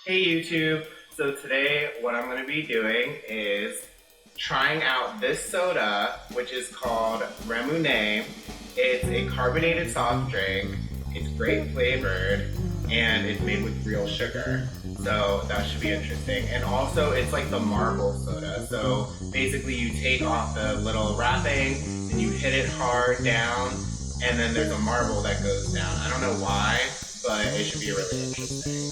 Hey YouTube! So today what I'm going to be doing is trying out this soda, which is called Ramuné. It's a carbonated soft drink, it's great flavored, and it's made with real sugar. So that should be interesting. And also it's like the marble soda. So basically you take off the little wrapping and you hit it hard down, and then there's a marble that goes down. I don't know why, but it should be really interesting.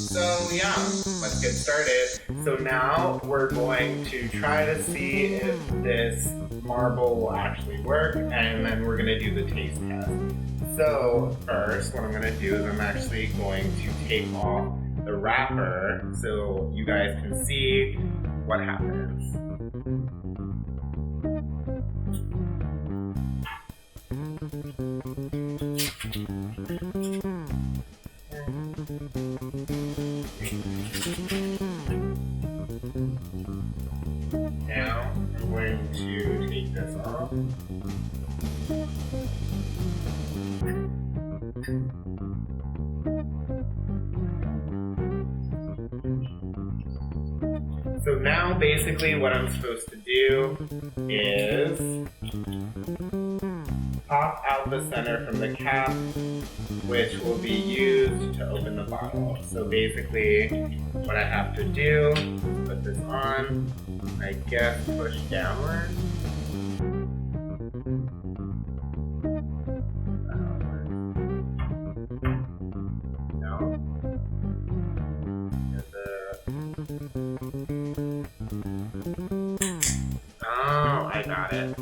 So yeah, let's get started. So now we're going to try to see if this marble will actually work, and then we're going to do the taste test. So first, what I'm going to do is I'm actually going to take off the wrapper so you guys can see what happens. Now I'm going to take this off. So now basically what I'm supposed to do is pop out the center from the cap, which will be used to open the bottle. So basically what I have to do is put this on, I guess push downward. No. Oh, I got it.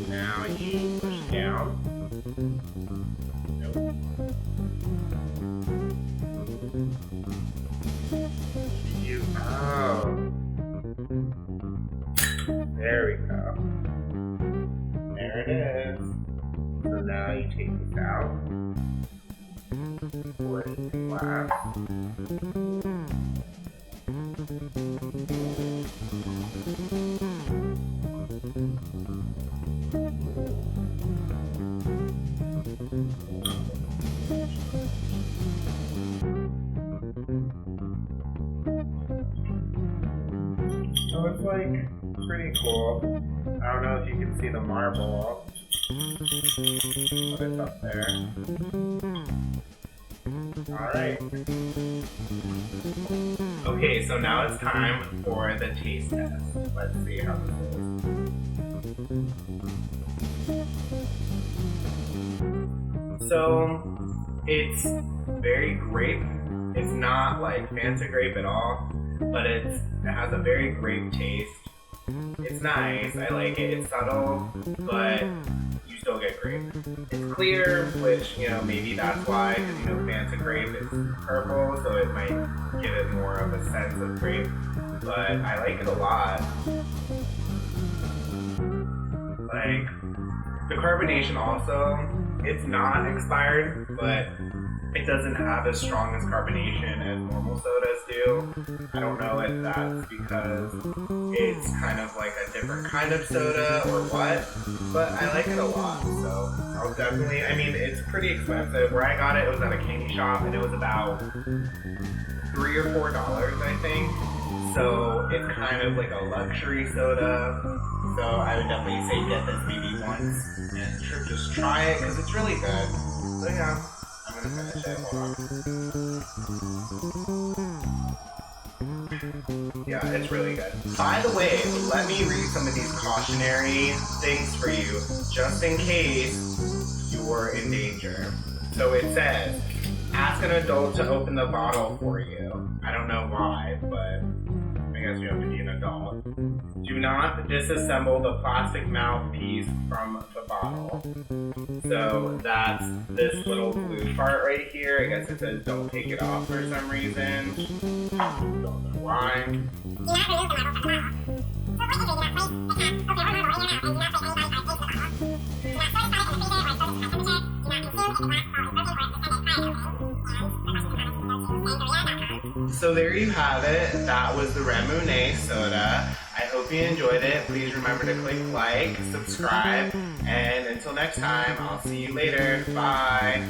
Now you push down. Nope. Oh. There we go. There it is. So now you take this out. Pour it in the glass. So it's like pretty cool. I don't know if you can see the marble, but it's up there. Alright. Okay, so now it's time for the taste test. Let's see how this is. So, it's very grape. It's not like Fanta grape at all, but it has a very grape taste. It's nice, I like it. It's subtle, but you still get grape. It's clear, which, maybe that's why, because, Fanta grape is purple, so it might give it more of a sense of grape. But I like it a lot. Like, the carbonation also, it's not expired, but it doesn't have as strong as carbonation as normal sodas do. I don't know if that's because it's kind of like a different kind of soda or what, but I like it a lot, so I'll definitely, it's pretty expensive. Where I got it, it was at a candy shop, and it was about $3 or $4, I think. So it's kind of like a luxury soda. So I would definitely say get this maybe once and just try it, because it's really good. So yeah. I'm gonna finish it. Hold on. Yeah, it's really good. By the way, let me read some of these cautionary things for you, just in case you're in danger. So it says, ask an adult to open the bottle for you. I don't know why, but I guess you have to be an adult. Do not disassemble the plastic mouthpiece from the bottle. So that's this little blue part right here. I guess it says don't take it off for some reason. Don't know why. So there you have it. That was the Ramuné Soda. I hope you enjoyed it. Please remember to click like, subscribe, and until next time, I'll see you later. Bye.